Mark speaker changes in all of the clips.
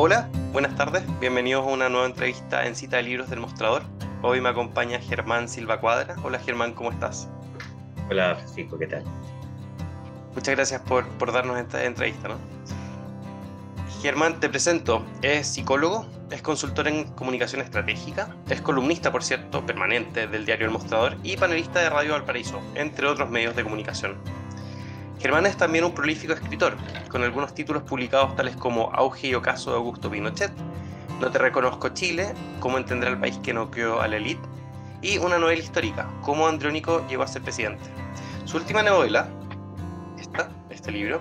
Speaker 1: Hola, buenas tardes, bienvenidos a una nueva entrevista en Cita de Libros del Mostrador. Hoy me acompaña Germán Silva Cuadra. Hola Germán, ¿cómo estás?
Speaker 2: Hola Francisco, ¿qué tal?
Speaker 1: Muchas gracias por darnos esta entrevista, ¿no? Germán, te presento, es psicólogo, es consultor en comunicación estratégica, es columnista, por cierto, permanente del diario El Mostrador y panelista de Radio Valparaíso, entre otros medios de comunicación. Germán es también un prolífico escritor, con algunos títulos publicados tales como Auge y Ocaso de Augusto Pinochet, No te reconozco Chile, Cómo entender al país que no crió a la élite, y una novela histórica, Cómo Andrónico llegó a ser presidente. Su última novela, este libro,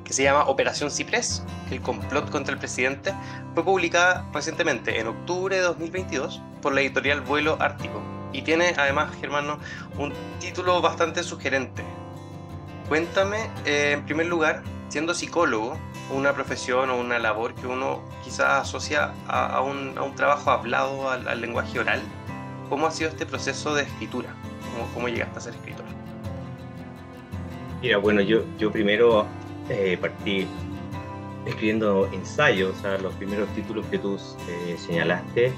Speaker 1: que se llama Operación Ciprés, el complot contra el presidente, fue publicada recientemente, en octubre de 2022, por la editorial Vuelo Ártico, y tiene además, Germán, un título bastante sugerente. Cuéntame, en primer lugar, siendo psicólogo, una profesión o una labor que uno quizás asocia a un trabajo hablado, al lenguaje oral, ¿cómo ha sido este proceso de escritura? ¿Cómo llegaste a ser escritor?
Speaker 2: Mira, bueno, yo primero partí escribiendo ensayos, o sea, los primeros títulos que tú señalaste.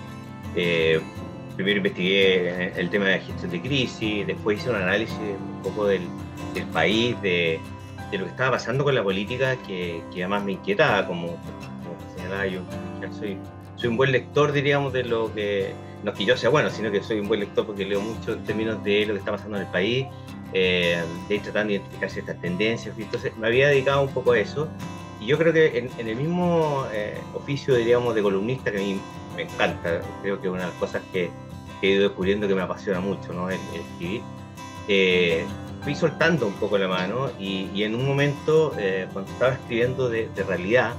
Speaker 2: Primero investigué el tema de gestión de crisis, después hice un análisis un poco del país, de lo que estaba pasando con la política, que además me inquietaba, como señalaba yo. Soy un buen lector, diríamos, de lo que, no es que yo sea bueno, sino que soy un buen lector porque leo mucho en términos de lo que está pasando en el país, de ir tratando de identificar ciertas tendencias. Entonces me había dedicado un poco a eso, y yo creo que en el mismo oficio, diríamos, de columnista, que a mí me encanta, creo que es una de las cosas que he ido descubriendo que me apasiona mucho, ¿no? El escribir. Fui soltando un poco la mano, y en un momento, cuando estaba escribiendo de realidad,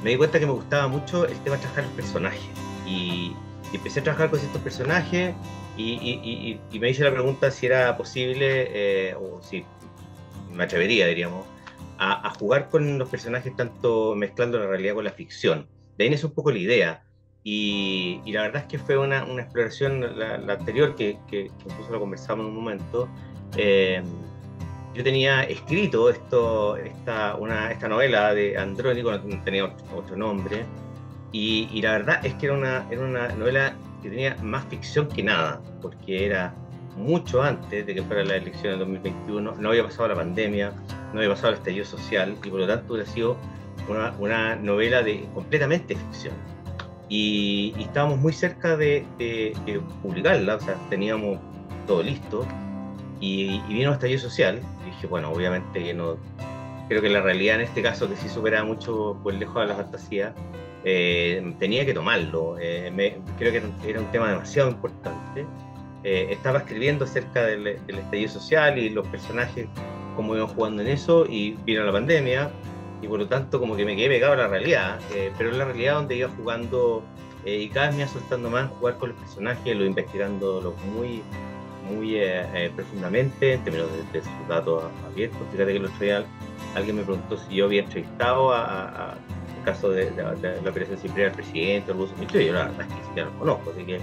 Speaker 2: me di cuenta que me gustaba mucho el tema de trabajar los personajes, y empecé a trabajar con ciertos personajes, y me hice la pregunta si era posible, o si me atrevería, diríamos, a jugar con los personajes, tanto mezclando la realidad con la ficción. De ahí nace un poco la idea. Y la verdad es que fue una exploración, la anterior, que incluso lo conversamos en un momento. Yo tenía escrito esta novela de Andrónico, no tenía otro nombre, y la verdad es que era una novela que tenía más ficción que nada, porque era mucho antes de que fuera la elección del 2021, no había pasado la pandemia, no había pasado el estallido social, y por lo tanto hubiera sido una novela completamente ficción. Y estábamos muy cerca de publicarla, o sea, teníamos todo listo, y vino el estallido social, y dije, bueno, obviamente que no, creo que la realidad en este caso, que sí supera mucho por lejos de la fantasía, tenía que tomarlo. Creo que era un tema demasiado importante. Estaba escribiendo acerca del estallido social y los personajes, cómo iban jugando en eso, y vino la pandemia, y por lo tanto como que me quedé pegado a la realidad, pero en la realidad donde iba jugando, y cada vez me iba soltando más jugar con los personajes, lo investigando muy profundamente en términos de sus datos abiertos. Fíjate que el otro día alguien me preguntó si yo había entrevistado el caso de la operación Ciprés al presidente, o algo, y yo la verdad es que siquiera lo conozco, así que,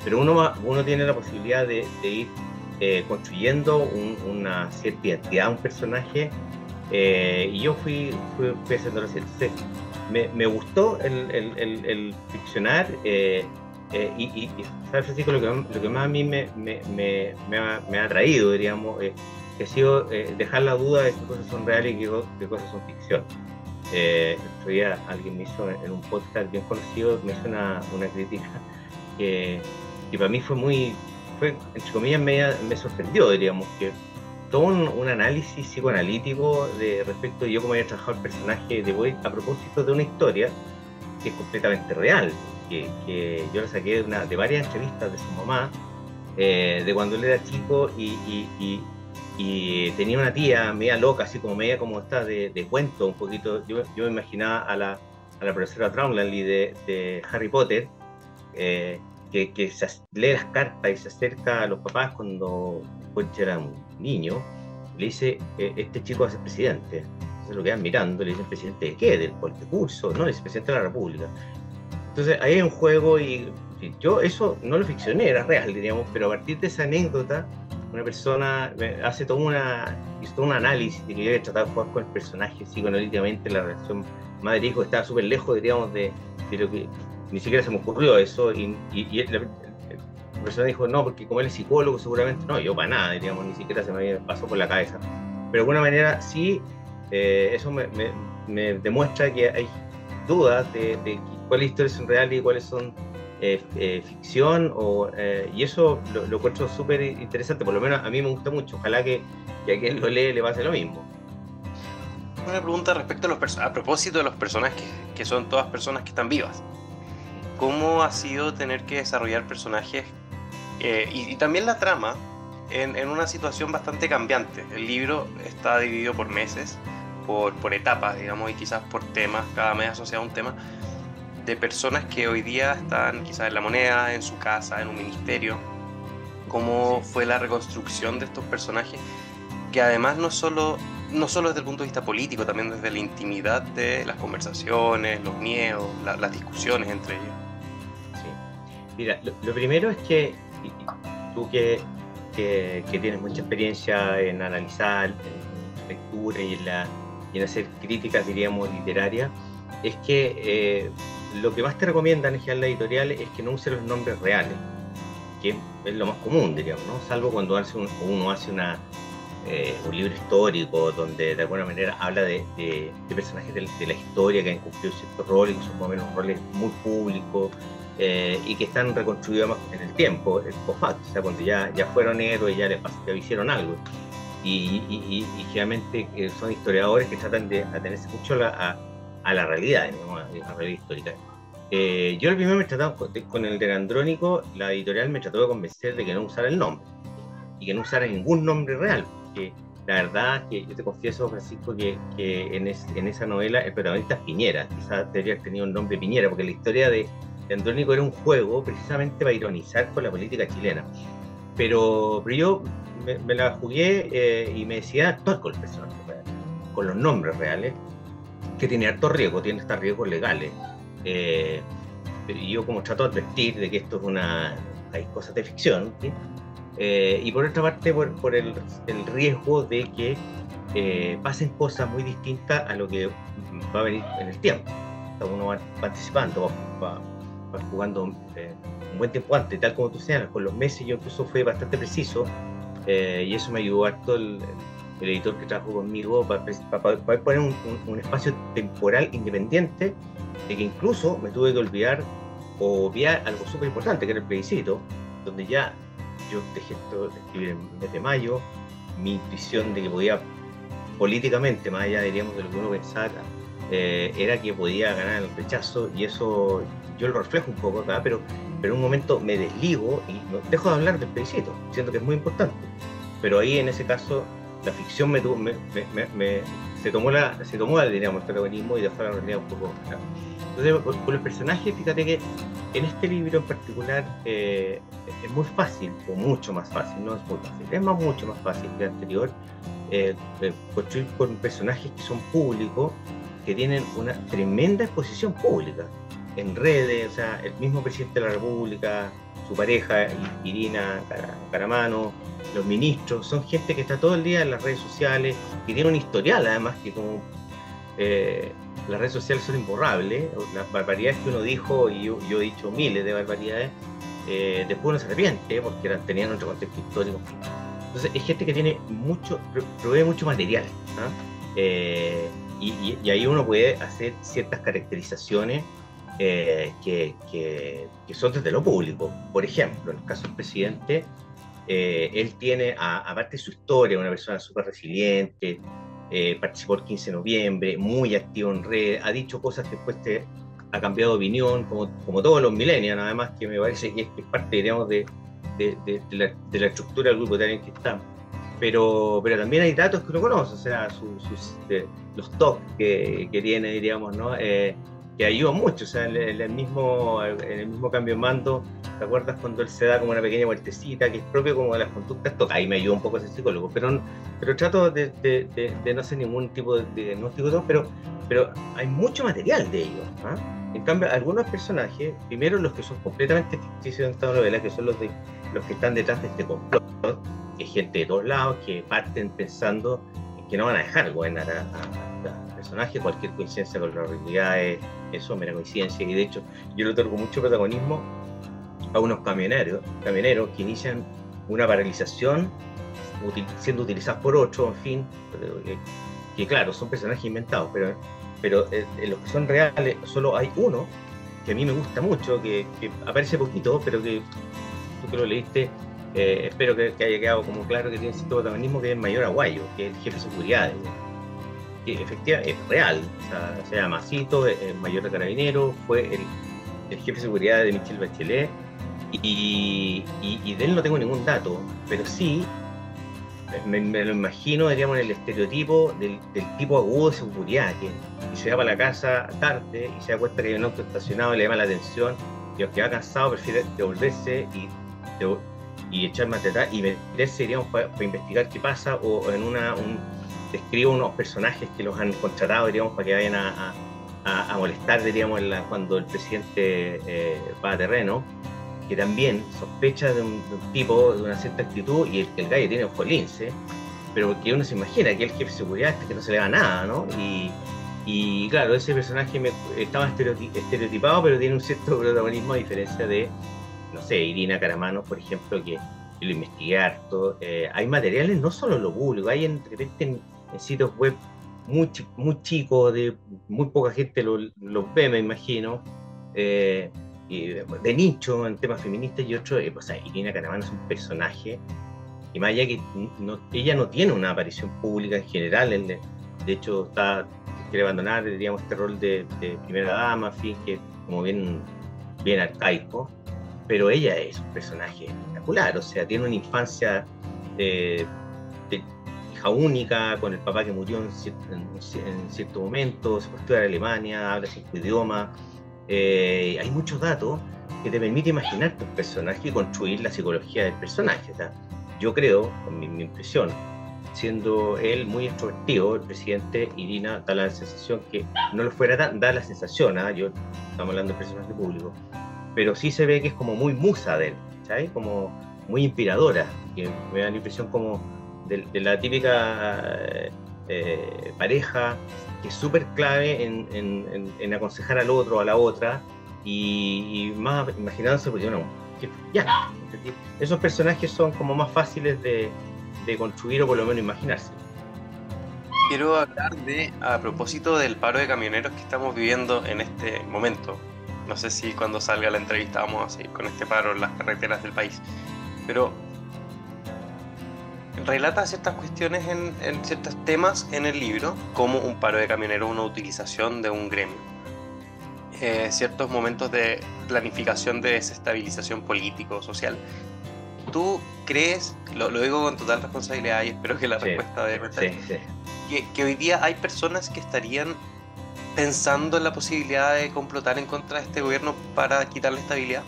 Speaker 2: pero uno tiene la posibilidad de ir construyendo una cierta identidad a un personaje. Y yo fui haciéndolo así. Entonces, me gustó el ficcionar, y ¿sabes, Francisco? Lo que más a mí me ha atraído, diríamos, que ha sido dejar la duda de qué cosas son reales y qué cosas son ficción. El otro día alguien me hizo, en un podcast bien conocido, me hizo una crítica que para mí fue, entre comillas, me sorprendió, diríamos, que todo un análisis psicoanalítico respecto de yo cómo había trabajado el personaje de Boyd a propósito de una historia que es completamente real, que yo la saqué de varias entrevistas de su mamá, de cuando él era chico, y tenía una tía media loca, así como media como esta de cuento, un poquito. Yo me imaginaba a la profesora Trelawney de Harry Potter, que lee las cartas y se acerca a los papás cuando Potter era un niño, le dice, este chico va a ser presidente. Entonces lo quedan mirando, le dicen, ¿presidente de qué? ¿Del curso? No, le dice, presidente de la República. Entonces ahí hay un juego, y yo eso no lo ficcioné, era real, diríamos, pero a partir de esa anécdota una persona hace hizo todo un análisis de que había tratado de jugar con el personaje psicoanalíticamente, la relación madre-hijo estaba súper lejos, digamos, de lo que ni siquiera se me ocurrió eso, y la persona dijo, no, porque como él es psicólogo, seguramente no, yo para nada, digamos, ni siquiera se me pasó por la cabeza. Pero de alguna manera sí, eso me demuestra que hay dudas de cuáles historias son reales y cuáles son ficción, y eso lo encuentro súper interesante, por lo menos a mí me gusta mucho, ojalá que a quien lo lee le pase lo mismo.
Speaker 1: Una pregunta respecto a propósito de los personajes, que son todas personas que están vivas. ¿Cómo ha sido tener que desarrollar personajes y también la trama en una situación bastante cambiante? El libro está dividido por meses, por etapas, digamos, y quizás por temas, cada mes asociado a un tema, de personas que hoy día están quizás en La Moneda, en su casa, en un ministerio. ¿Cómo fue la reconstrucción de estos personajes? Que además no solo desde el punto de vista político, también desde la intimidad de las conversaciones, los miedos, las discusiones entre ellos.
Speaker 2: Sí. Mira, lo primero es que tú que tienes mucha experiencia en analizar, en lectura y en hacer críticas, diríamos, literarias, es que lo que más te recomiendan en general las editoriales es que no uses los nombres reales, que es lo más común, diríamos, ¿no? Salvo cuando uno hace un libro histórico donde de alguna manera habla de personajes de la historia que han cumplido ciertos roles, que son más o menos roles muy públicos y que están reconstruidos más en el tiempo, post-fact, o sea, cuando ya fueron héroes, ya hicieron algo. Y generalmente son historiadores que tratan de atenerse mucho a la realidad, digamos, a la realidad histórica. Yo el primero me trataba con el del Andrónico, la editorial me trató de convencer de que no usara el nombre y que no usara ningún nombre real, porque la verdad que yo te confieso, Francisco, que en esa novela el protagonista es Piñera, quizás debería haber tenido un nombre Piñera, porque la historia de Andrónico era un juego precisamente para ironizar con la política chilena, pero yo me la jugué y me decía actuar con los personajes reales, con los nombres reales, que tiene harto riesgo, tiene hasta riesgos legales. Y yo como trato de advertir de que esto hay cosas de ficción, ¿sí? Y por otra parte por el riesgo de que pasen cosas muy distintas a lo que va a venir en el tiempo. O sea, uno va anticipando, va jugando un buen tiempo antes, tal como tú señalas, con los meses yo incluso fui bastante preciso, y eso me ayudó harto el editor que trabajó conmigo para poder poner un espacio temporal independiente, de que incluso me tuve que obviar algo súper importante, que era el plebiscito, donde ya yo dejé esto de escribir en el mes de mayo, mi intuición de que podía políticamente, más allá diríamos de lo que uno pensara, era que podía ganar el rechazo, y eso yo lo reflejo un poco acá, pero en un momento me desligo y dejo de hablar del plebiscito, siento que es muy importante, pero ahí en ese caso la ficción se tomó diríamos, el protagonismo y dejó la realidad un poco. Entonces, con los personajes, fíjate que en este libro en particular es muy fácil, o mucho más fácil, no es muy fácil, es mucho más fácil que el anterior, construir con personajes que son públicos, que tienen una tremenda exposición pública en redes, o sea, el mismo presidente de la República, su pareja Irina Caramano, los ministros, son gente que está todo el día en las redes sociales, que tiene un historial además, que como las redes sociales son imborrables, las barbaridades que uno dijo, y yo he dicho miles de barbaridades, después uno se arrepiente porque tenían otro contexto histórico. Entonces es gente que tiene provee mucho material, ¿no? Y ahí uno puede hacer ciertas caracterizaciones que son desde lo público. Por ejemplo, en el caso del presidente, él tiene, aparte de su historia, una persona súper resiliente, participó el 15 de noviembre, muy activo en redes, ha dicho cosas que después ha cambiado de opinión, como todos los millennials, además, que me parece que es parte, digamos, de la estructura del grupo de que está. Pero también hay datos que uno conoce, o sea, los top que tiene, diríamos, ¿no? Que ayudan mucho, o sea, en el mismo cambio de mando, ¿te acuerdas cuando él se da como una pequeña vueltecita, que es propio como de las conductas toca? Ahí me ayuda un poco ese psicólogo, pero trato de no hacer ningún tipo de diagnóstico, pero hay mucho material de ellos, ¿eh? En cambio, algunos personajes, primero los que son completamente ficticios en esta novela, que son los de los que están detrás de este complot, que es gente de todos lados, que parten pensando que no van a dejar gobernar a personajes. Cualquier coincidencia con la realidad es eso, mera coincidencia, y de hecho yo le otorgo mucho protagonismo a unos camioneros que inician una paralización siendo utilizados por otros, en fin, que claro, son personajes inventados, pero en los que son reales solo hay uno que a mí me gusta mucho, que aparece poquito, pero que tú que lo leíste, espero que haya quedado como claro que tiene cierto protagonismo, que es el mayor Aguayo, que es el jefe de seguridad, que efectivamente es real, o sea, se llama Cito, el mayor de Carabineros, fue el jefe de seguridad de Michelle Bachelet, y de él no tengo ningún dato, pero sí me lo imagino, diríamos, en el estereotipo del tipo agudo de seguridad, que se va para la casa tarde y se da cuenta que hay un auto estacionado y le llama la atención, y aunque va cansado prefiere devolverse y echar más atrás y meterse, diríamos, para investigar qué pasa, o en describe unos personajes que los han contratado, diríamos, para que vayan a molestar, diríamos, cuando el presidente va a terreno, que también sospecha de un tipo, de una cierta actitud, y el gallo tiene ojo lince, pero que uno se imagina que el jefe de seguridad que no se le da nada, ¿no? Y claro, ese personaje estaba estereotipado, pero tiene un cierto protagonismo, a diferencia de, no sé, Irina Caramanos, por ejemplo, que lo investigué harto. Hay materiales, no solo en lo público, hay de repente en sitios web muy chicos, de muy poca gente los ve, me imagino, de nicho en temas feministas, y otro, o sea, Irina Caramanos es un personaje, y más allá que ella no tiene una aparición pública en general, de hecho quiere abandonar, diríamos, este rol de primera dama, en fin, que como bien arcaico, pero ella es un personaje espectacular, o sea, tiene una infancia de hija única, con el papá que murió en cierto momento, se fue a estudiar a Alemania, habla 5 idiomas. Hay muchos datos que te permiten imaginarte un personaje y construir la psicología del personaje. O sea, yo creo, con mi impresión, siendo él muy extrovertido, el presidente, Irina da la sensación que no lo fuera da la sensación, estamos hablando de personaje público, pero sí se ve que es como muy musa de él, ¿sabes? Como muy inspiradora, que me da la impresión como de la típica pareja que es súper clave en aconsejar al otro, a la otra, y más imaginándose, porque esos personajes son como más fáciles de construir, o por lo menos imaginarse.
Speaker 1: Quiero hablar a propósito del paro de camioneros que estamos viviendo en este momento. No sé si cuando salga la entrevista vamos a seguir con este paro en las carreteras del país, pero relata ciertas cuestiones en ciertos temas en el libro, como un paro de camioneros, una utilización de un gremio, ciertos momentos de planificación de desestabilización político-social. ¿Tú crees, lo digo con total responsabilidad y espero que la respuesta dé que hoy día hay personas que estarían pensando en la posibilidad de complotar en contra de este gobierno para quitarle estabilidad?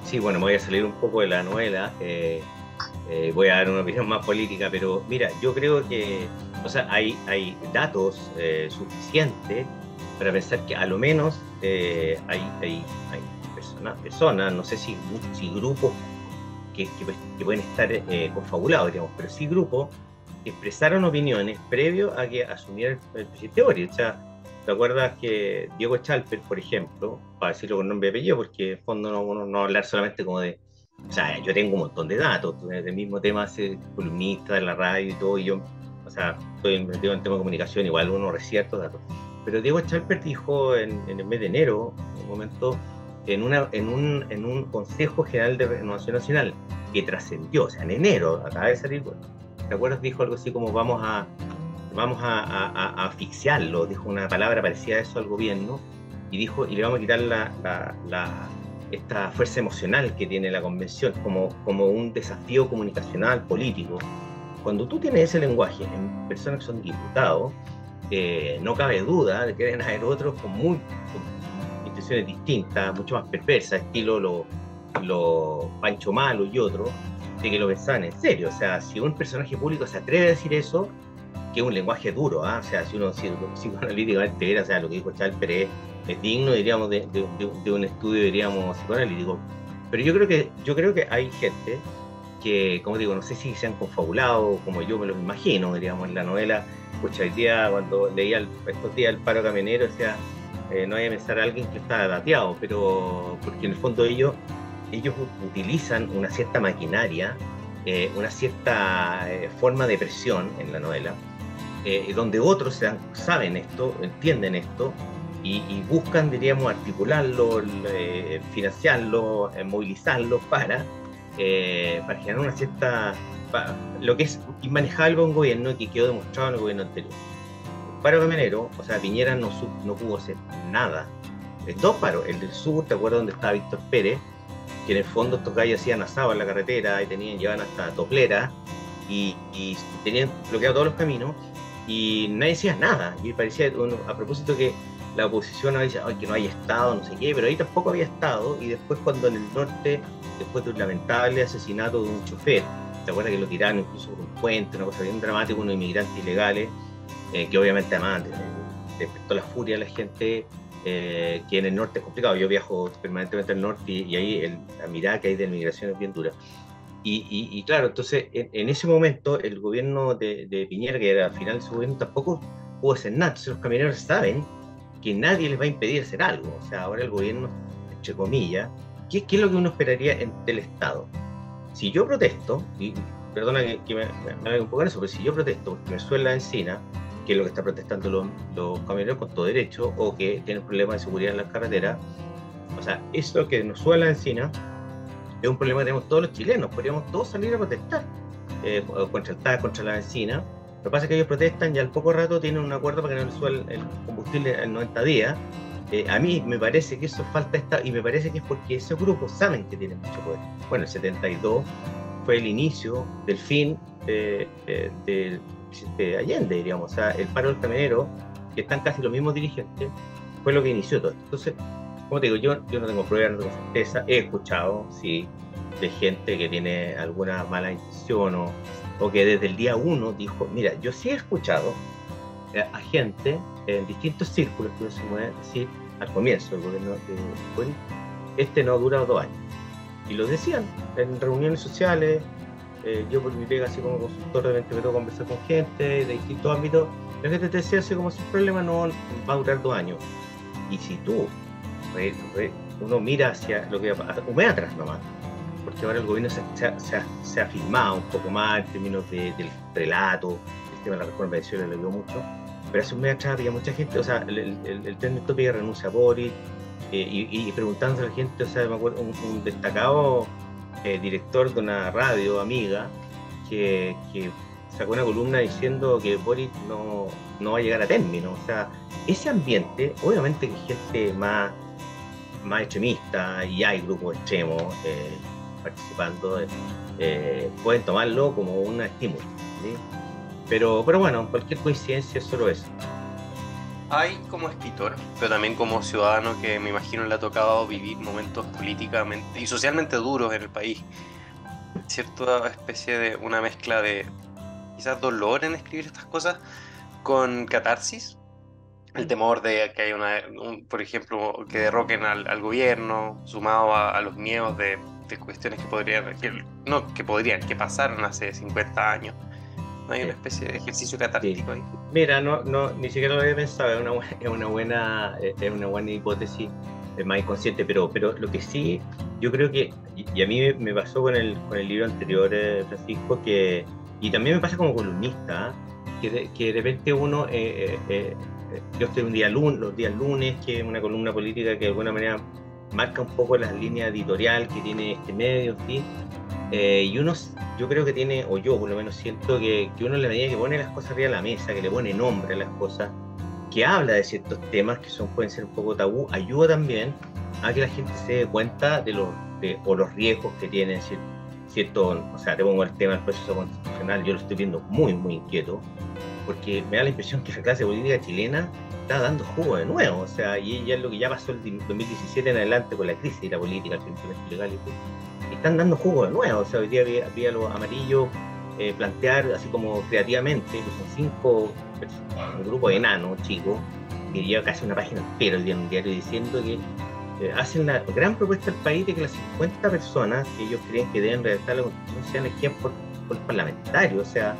Speaker 2: Sí, bueno, me voy a salir un poco de la novela, voy a dar una opinión más política, pero mira, yo creo que, o sea, hay datos suficientes para pensar que a lo menos hay personas, no sé si grupos que pueden estar confabulados, digamos, pero sí grupos que expresaron opiniones previo a que asumiera el presidente Boric. O sea, ¿te acuerdas que Diego Chalper, por ejemplo, para decirlo con nombre y apellido, porque en el fondo no hablar solamente como de... O sea, yo tengo un montón de datos, del mismo tema, ser columnista de la radio y todo, y yo, o sea, estoy metido en tema de comunicación, igual uno recibe ciertos datos. Pero Diego Chalper dijo en el mes de enero, en un momento, en un Consejo General de Renovación Nacional, que trascendió, o sea, en enero, acaba de salir, ¿te acuerdas? Dijo algo así como vamos a asfixiarlo, dijo una palabra parecida a eso al gobierno, y dijo, y le vamos a quitar esta fuerza emocional que tiene la convención como un desafío comunicacional, político. Cuando tú tienes ese lenguaje en personas que son diputados, no cabe duda de que deben haber otros con intenciones distintas, mucho más perversas, estilo lo Pancho Malo y otros, de que lo pensaban en serio. O sea, si un personaje público se atreve a decir eso, que es un lenguaje duro, o sea, si uno psicoanalíticamente era, o sea, lo que dijo Chalper es digno, diríamos, de un estudio, diríamos, psicoanalítico, Pero yo creo que hay gente que, como digo, no sé si se han confabulado, como yo me lo imagino, diríamos, en la novela. Escucha, hoy día, cuando leía estos días el paro camionero, decía, no hay que pensar a alguien que está dateado, pero porque en el fondo ellos utilizan una cierta maquinaria, una cierta forma de presión en la novela, donde otros saben esto, entienden esto, y buscan, diríamos, articularlo, financiarlo, movilizarlo para generar una cierta, lo que es inmanejable con un gobierno que quedó demostrado en el gobierno anterior. El paro camionero, o sea, Piñera no pudo hacer nada. Dos paros, el del sur, ¿te acuerdas donde estaba Víctor Pérez? Que en el fondo estos gallos hacían asado en la carretera y llevaban hasta toplera y tenían bloqueado todos los caminos y nadie decía nada. Y parecía, a propósito, que la oposición decía, que no hay Estado, no sé qué, pero ahí tampoco había Estado. Y después, cuando en el norte, después de un lamentable asesinato de un chofer, ¿te acuerdas que lo tiraron incluso por un puente, una cosa bien dramática, unos inmigrantes ilegales, que obviamente además despertó la furia de la gente, que en el norte es complicado? Yo viajo permanentemente al norte y ahí la mirada que hay de la migración es bien dura. Y claro, entonces en ese momento el gobierno de Piñera, que era al final de su gobierno, tampoco pudo hacer nada. Entonces los camioneros saben que nadie les va a impedir hacer algo. O sea, ahora el gobierno, entre comillas, ¿qué es lo que uno esperaría del Estado? Si yo protesto, y perdona que me haga un poco en eso, pero si yo protesto porque me suena la encina, que es lo que están protestando los camioneros con todo derecho, o que tienen problemas de seguridad en las carreteras, o sea, eso que nos suena la encina es un problema que tenemos todos los chilenos. Podríamos todos salir a protestar contra el TAC, contra la encina. Lo que pasa es que ellos protestan y al poco rato tienen un acuerdo para que no les suba el combustible en 90 días. A mí me parece que eso falta, y me parece que es porque esos grupos saben que tienen mucho poder. Bueno, el 72 fue el inicio del fin de Allende, diríamos. O sea, el paro del camionero, que están casi los mismos dirigentes, fue lo que inició todo esto. Entonces, como te digo, yo no tengo pruebas, no tengo certeza. He escuchado, sí, de gente que tiene alguna mala intención o que desde el día 1 dijo, mira, yo sí he escuchado a gente en distintos círculos, que uno se puede decir, al comienzo del gobierno de Boric, no dura 2 años. Y lo decían en reuniones sociales. Yo por mi pega así como consultor, de repente me tengo que conversar con gente de distintos ámbitos. La gente te decía así como, sin problema, no va a durar 2 años. Y si tú uno mira hacia lo que va un mes atrás nomás, porque ahora el gobierno se ha afirmado un poco más en términos del relato, el tema de la reforma pensional le dio mucho, pero hace un mes atrás había mucha gente, o sea, el tren de Topia renuncia a Boric, y preguntándose a la gente, o sea, me acuerdo un destacado director de una radio amiga que sacó una columna diciendo que Boric no va a llegar a término. O sea, ese ambiente, obviamente que hay gente más extremista, y hay grupos extremos participando, pueden tomarlo como un estímulo, ¿sí? Pero bueno, cualquier coincidencia es solo eso.
Speaker 1: Hay como escritor, pero también como ciudadano que me imagino le ha tocado vivir momentos políticamente y socialmente duros en el país. Cierta especie de una mezcla de quizás dolor en escribir estas cosas con catarsis. El temor de que haya por ejemplo, que derroquen al gobierno, sumado a los miedos de cuestiones que pasaron hace 50 años. ¿No hay una especie de ejercicio catártico ahí?
Speaker 2: Mira, ni siquiera lo había pensado, es una buena hipótesis, más inconsciente, pero lo que sí, yo creo que, y a mí me pasó con el libro anterior, Francisco, y también me pasa como columnista, que de repente uno, yo estoy los días lunes, que es una columna política que de alguna manera marca un poco las líneas editorial que tiene este medio, ¿sí? Y uno, yo creo que tiene, o yo por lo menos siento que uno, en la medida que pone las cosas arriba de la mesa, que le pone nombre a las cosas, que habla de ciertos temas que pueden ser un poco tabú, ayuda también a que la gente se dé cuenta de los riesgos que tienen cierto, o sea, te pongo el tema del proceso constitucional, yo lo estoy viendo muy, muy inquieto, porque me da la impresión que la clase política chilena está dando jugo de nuevo, o sea, y ya es lo que ya pasó el 2017 en adelante con la crisis y la política, el financiamiento ilegal y todo. Están dando jugo de nuevo. O sea, hoy día había los amarillos plantear así como creativamente, que son 5 personas, un grupo de enanos chicos, que lleva casi una página entera el día en un diario diciendo que hacen la gran propuesta al país de que las 50 personas que ellos creen que deben redactar la Constitución sean elegidas por parlamentarios. O sea,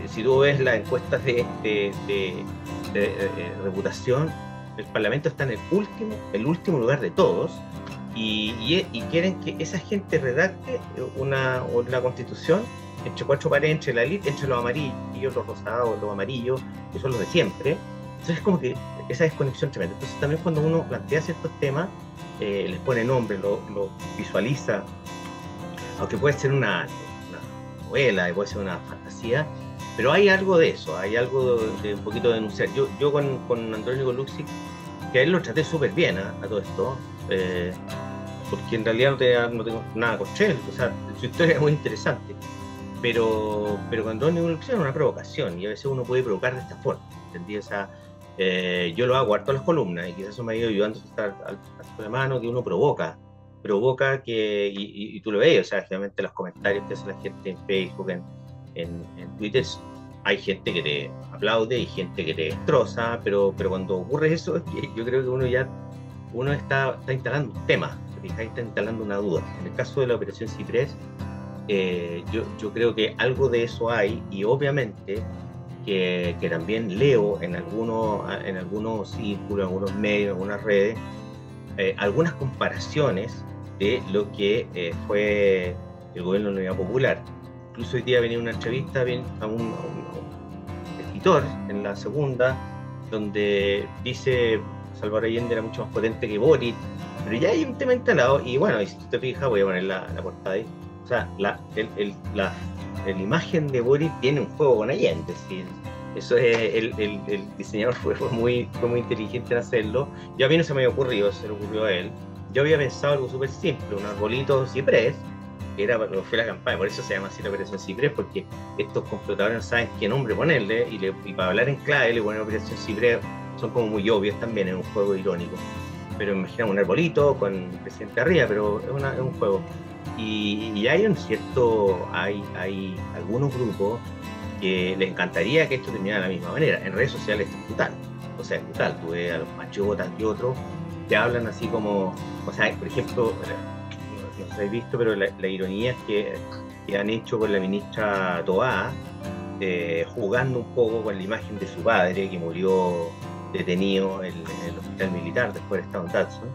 Speaker 2: si tú ves las encuestas de reputación, el Parlamento está en el último lugar de todos, y quieren que esa gente redacte una Constitución entre cuatro paredes, entre la élite, entre los amarillos, los rosados, los amarillos, que son los de siempre. Entonces es como que esa desconexión tremenda. Entonces también cuando uno plantea ciertos temas, les pone nombre, lo visualiza, aunque puede ser una novela, puede ser una fantasía, pero hay algo de eso, hay algo de un poquito de denunciar. Yo con Andrónico Luksic, que a él lo traté súper bien a todo esto, porque en realidad no tengo nada contra él, o sea, su historia es muy interesante, pero con Andrónico Luksic es una provocación, y a veces uno puede provocar de esta forma, ¿entendí? O sea, yo lo hago harto a las columnas, y quizás eso me ha ido ayudando a estar al de la mano, que uno provoca que, y tú lo ves, o sea, generalmente los comentarios que hace la gente en Facebook, en Twitter, hay gente que te aplaude y gente que te destroza, pero cuando ocurre eso, yo creo que uno está instalando un tema, está instalando una duda. En el caso de la Operación Ciprés, yo creo que algo de eso hay, y obviamente que también leo en algunos círculos, en algunos medios, en algunas redes, algunas comparaciones de lo que fue el gobierno de la Unidad Popular. Incluso hoy día venía una entrevista a un escritor en La Segunda, donde dice Salvador Allende era mucho más potente que Boric, pero ya hay un tema instalado, y bueno, y si tú te fijas, voy a poner la portada ahí, o sea, la imagen de Boric tiene un juego con Allende, ¿sí? Eso es, el diseñador fue muy inteligente en hacerlo. Yo a mí no se me había ocurrido, se le ocurrió a él. Yo había pensado algo súper simple, un arbolito ciprés, que fue la campaña, por eso se llama así la Operación Ciprés, porque estos complotadores no saben qué nombre ponerle, y para hablar en clave le ponen Operación Ciprés, son como muy obvios también, es un juego irónico. Pero imagina un arbolito con el presidente arriba, pero es un juego. Y hay hay algunos grupos que les encantaría que esto terminara de la misma manera. En redes sociales es brutal, o sea, es brutal. Tú ves a los machotas y otros que hablan así como, o sea, por ejemplo, no sé si habéis visto, pero la ironía es que han hecho con la ministra Toá, jugando un poco con la imagen de su padre, que murió detenido en el hospital militar después de estar en Datsun.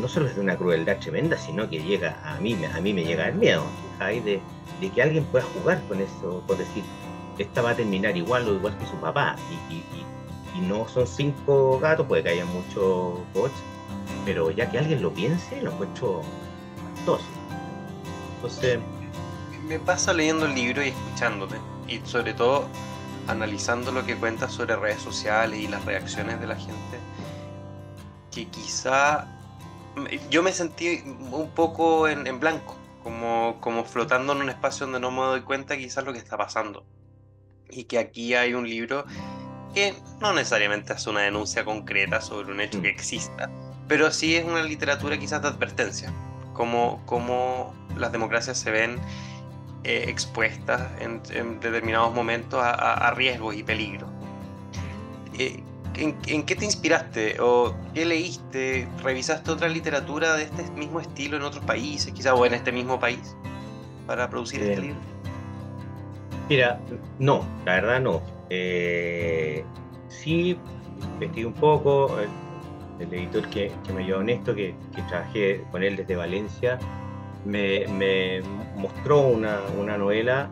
Speaker 2: No solo es de una crueldad tremenda, sino que a mí me llega el miedo, ¿sabes? De que alguien pueda jugar con eso, por decir, esta va a terminar igual que su papá, y no son 5 gatos, puede que haya muchos bots, pero ya que alguien lo piense, lo encuentro espantoso. Entonces,
Speaker 1: me pasa leyendo el libro y escuchándote, y sobre todo analizando lo que cuentas sobre redes sociales y las reacciones de la gente, que quizá yo me sentí un poco en blanco, como flotando en un espacio donde no me doy cuenta quizás lo que está pasando, y que aquí hay un libro que no necesariamente hace una denuncia concreta sobre un hecho que exista, pero sí es una literatura quizás de advertencia, como las democracias se ven expuestas en determinados momentos a riesgos y peligros. ¿En qué te inspiraste? ¿O qué leíste? ¿Revisaste otra literatura de este mismo estilo en otros países, quizás, o en este mismo país, para producir este libro?
Speaker 2: Mira, no, la verdad no. Sí, investigué un poco. El editor que me ayudó en esto, que trabajé con él desde Valencia, me mostró una novela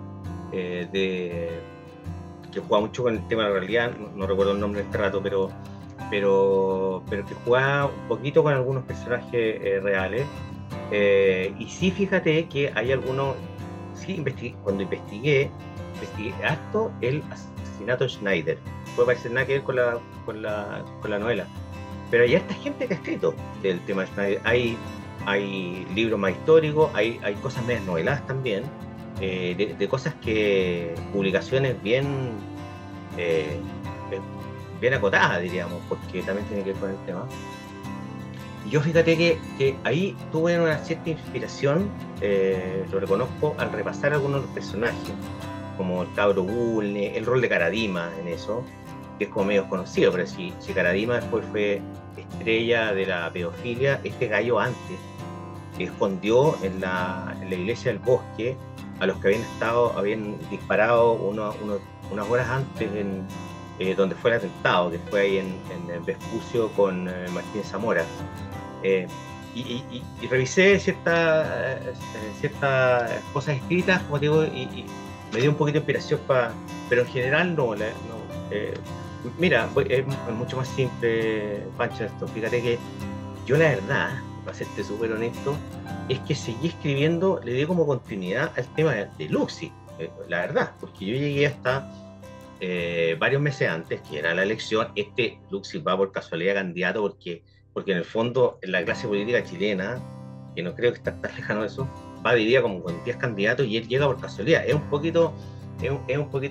Speaker 2: que jugaba mucho con el tema de la realidad, no recuerdo el nombre de este rato, pero que jugaba un poquito con algunos personajes reales. Y sí, fíjate que hay algunos, sí, cuando investigué harto el asesinato de Schneider. Puede parecer nada que ver con la novela, pero hay esta gente que ha escrito del tema de Schneider. Hay libros más históricos, hay cosas medias noveladas también, de cosas publicaciones bien acotadas, diríamos, porque también tiene que ver con el tema. Y yo fíjate que ahí tuve una cierta inspiración, lo reconozco, al repasar algunos de los personajes, como el cabro Bulne, el rol de Caradima en eso, que es como medio conocido, pero si Caradima después fue estrella de la pedofilia, este gallo antes escondió en la iglesia del Bosque a los que habían disparado unas horas antes en donde fue el atentado, que fue ahí en Vespucio con Martín Zamora. Y revisé ciertas cosas escritas, como digo, y me dio un poquito de inspiración pero en general no. Mira, es mucho más simple, Pancho, esto. Fíjate que yo la verdad, para serte súper honesto, es que seguí escribiendo, le di como continuidad al tema de Luxi, la verdad, porque yo llegué hasta varios meses antes, que era la elección. Luxi va por casualidad candidato porque en el fondo en la clase política chilena, que no creo que está tan lejano de eso, va dividida como con 10 candidatos y él llega por casualidad. Es un poquito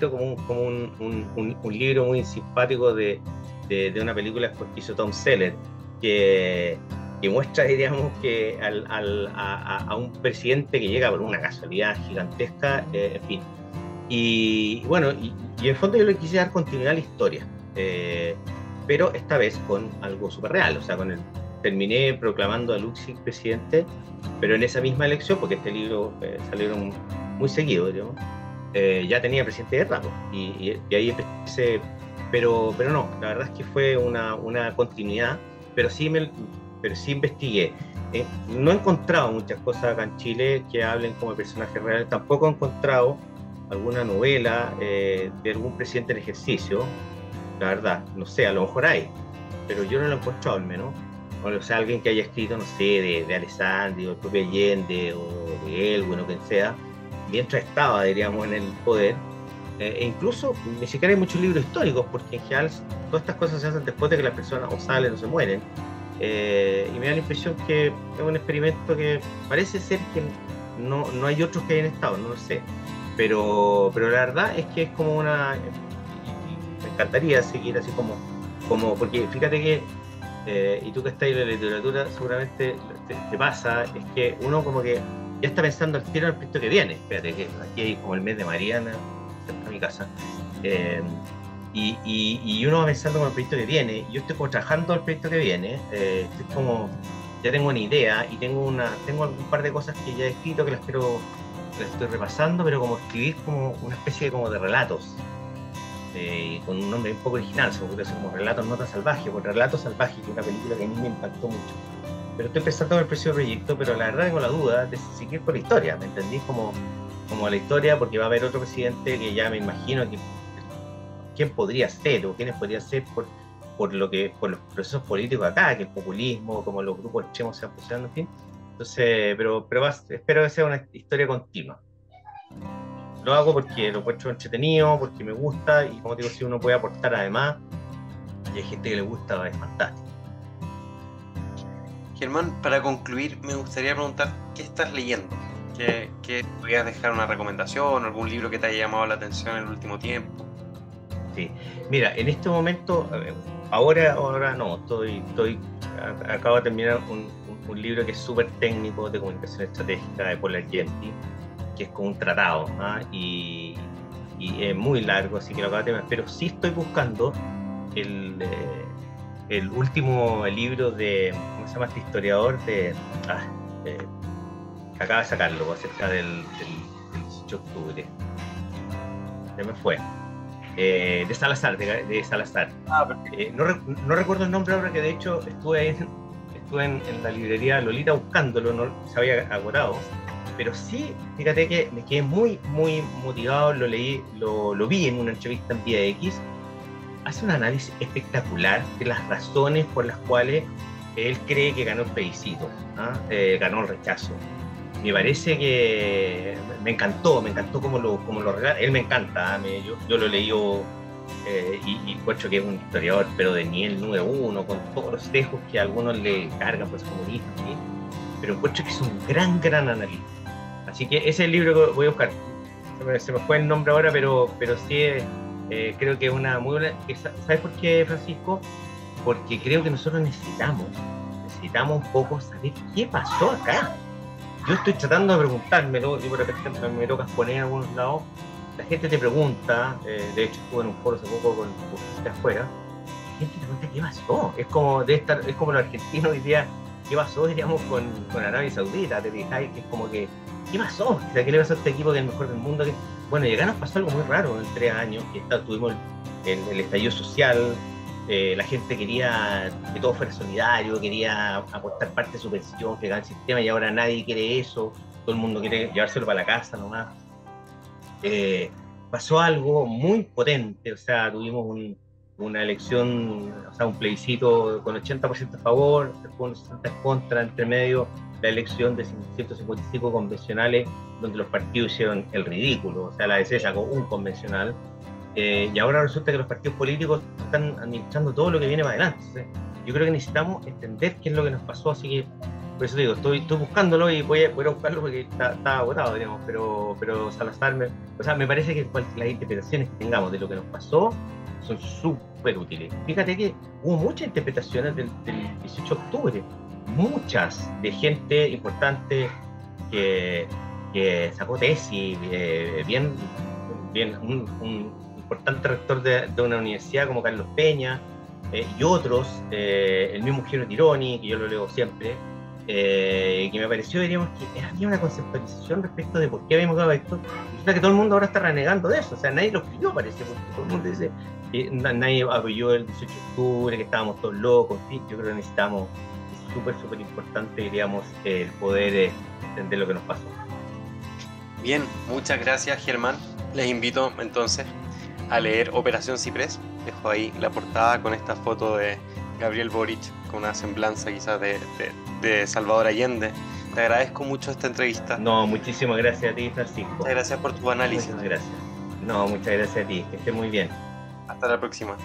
Speaker 2: como un libro muy simpático de una película que hizo Tom Selleck, que muestra, diríamos, que a un presidente que llega por una casualidad gigantesca, en fin. Y bueno, y en el fondo yo le quise dar continuidad a la historia, pero esta vez con algo súper real. O sea, terminé proclamando a Luxi presidente, pero en esa misma elección, porque este libro salieron muy seguido, digamos, ya tenía presidente de guerra, y ahí empecé, pero no, la verdad es que fue una continuidad, pero sí investigué. No he encontrado muchas cosas acá en Chile que hablen como personajes reales, tampoco he encontrado alguna novela de algún presidente en ejercicio, la verdad, no sé, a lo mejor hay, pero yo no lo he encontrado al menos. O sea, alguien que haya escrito, no sé, de Alessandri o el propio Allende o de Elwin o quien sea, mientras estaba, diríamos, en el poder. E incluso ni siquiera hay muchos libros históricos, porque en general todas estas cosas se hacen después de que las personas o salen o se mueren. Y me da la impresión que es un experimento que parece ser que no hay otros que hayan estado, no lo sé. Pero la verdad es que es como me encantaría seguir así como porque fíjate que, y tú que estás en la literatura seguramente te pasa, es que uno como que ya está pensando al tiro en el proyecto que viene. Espérate, que aquí hay como el mes de Mariana, cerca de mi casa, y uno va pensando con el proyecto que viene, y yo estoy como trabajando el proyecto que viene, estoy como, ya tengo una idea, y tengo un par de cosas que ya he escrito que las estoy repasando, pero como escribir como una especie de relatos, con un nombre un poco original, se me ocurre como Relatos Nota Salvaje, porque Relatos Salvaje, que es una película que a mí me impactó mucho. Pero estoy pensando en el próximo proyecto, pero la verdad tengo la duda de seguir por la historia, ¿me entendí? Como la historia, porque va a haber otro presidente que ya me imagino quién podría ser, o quiénes podrían ser por los procesos políticos acá, que el populismo, como los grupos extremos se van posicionando, en fin. Entonces, pero espero que sea una historia continua. Lo hago porque lo encuentro entretenido, porque me gusta, y como digo, si uno puede aportar además, y hay gente que le gusta, es fantástico.
Speaker 1: Germán, para concluir, me gustaría preguntar, ¿qué estás leyendo? ¿Qué podrías dejar una recomendación, algún libro que te haya llamado la atención en el último tiempo?
Speaker 2: Sí, mira, en este momento, ahora no, acabo de terminar un libro que es súper técnico de comunicación estratégica de Paul Argenti, que es como un tratado, y es muy largo, así que lo acabo de terminar, pero sí estoy buscando el último libro de, ¿cómo se llama este historiador? Que acaba de sacarlo, acerca del 18 de octubre. Ya me fue. De Salazar, de Salazar. No recuerdo el nombre ahora, que de hecho estuve en la librería Lolita buscándolo, no se había agotado. Pero sí, fíjate que me quedé muy, muy motivado, lo leí, lo vi en una entrevista en Vía X. Hace un análisis espectacular de las razones por las cuales él cree que ganó el plebiscito, ganó el rechazo. Me parece que me encantó como lo relata. Él me encanta, yo lo he leído, y encuentro que es un historiador, pero de nivel número uno, con todos los sesgos que a algunos le cargan, pues comunistas, ¿sí? Pero encuentro que es un gran analista. Así que ese es el libro que voy a buscar. Se me fue el nombre ahora, pero sí creo que es una muy buena. ¿Sabes por qué, Francisco? Porque creo que nosotros necesitamos un poco saber qué pasó acá. Yo estoy tratando de preguntármelo, yo de repente me toca exponer en algunos lados, la gente te pregunta, de hecho estuve en un foro hace poco con gente afuera, la gente te pregunta qué pasó, es como los argentinos hoy día, qué pasó diríamos con Arabia Saudita, te fijáis que es como que, ¿qué pasó? O sea, ¿qué le pasó a este equipo que es el mejor del mundo? Bueno, y acá nos pasó algo muy raro en 3 años, que tuvimos el estallido social, la gente quería que todo fuera solidario, quería aportar parte de su pensión, que gane el sistema, y ahora nadie quiere eso, todo el mundo quiere llevárselo para la casa nomás. Pasó algo muy potente, o sea, tuvimos una elección, o sea, un plebiscito con 80% a favor, con 60% en contra, entre medio, la elección de 155 convencionales, donde los partidos hicieron el ridículo, o sea, la DC sacó un convencional, y ahora resulta que los partidos políticos están administrando todo lo que viene para adelante. ¿Sí? Yo creo que necesitamos entender qué es lo que nos pasó, así que por eso digo, estoy buscándolo y voy a buscarlo porque está agotado, digamos, pero Salazar, me parece que las interpretaciones que tengamos de lo que nos pasó son súper útiles. Fíjate que hubo muchas interpretaciones del 18 de octubre, muchas, de gente importante que sacó tesis, bien un importante rector de una universidad como Carlos Peña, y otros, el mismo Gino Tironi, que yo lo leo siempre, que me pareció, diríamos, que había una conceptualización respecto de por qué habíamos dado esto, y resulta que todo el mundo ahora está renegando de eso, o sea, nadie lo escribió, parece, porque todo el mundo dice que nadie apoyó el 18 de octubre, que estábamos todos locos, en fin, yo creo que necesitamos, es súper importante, diríamos, el poder entender lo que nos pasó.
Speaker 1: Bien, muchas gracias, Germán. Les invito entonces a leer Operación Ciprés. Dejo ahí la portada con esta foto de Gabriel Boric con una semblanza quizás de Salvador Allende. Te agradezco mucho esta entrevista.
Speaker 2: No, muchísimas gracias a ti, Francisco.
Speaker 1: Muchas gracias por tu análisis.
Speaker 2: Muchas gracias. No, muchas gracias a ti, que estés muy bien.
Speaker 1: Hasta la próxima.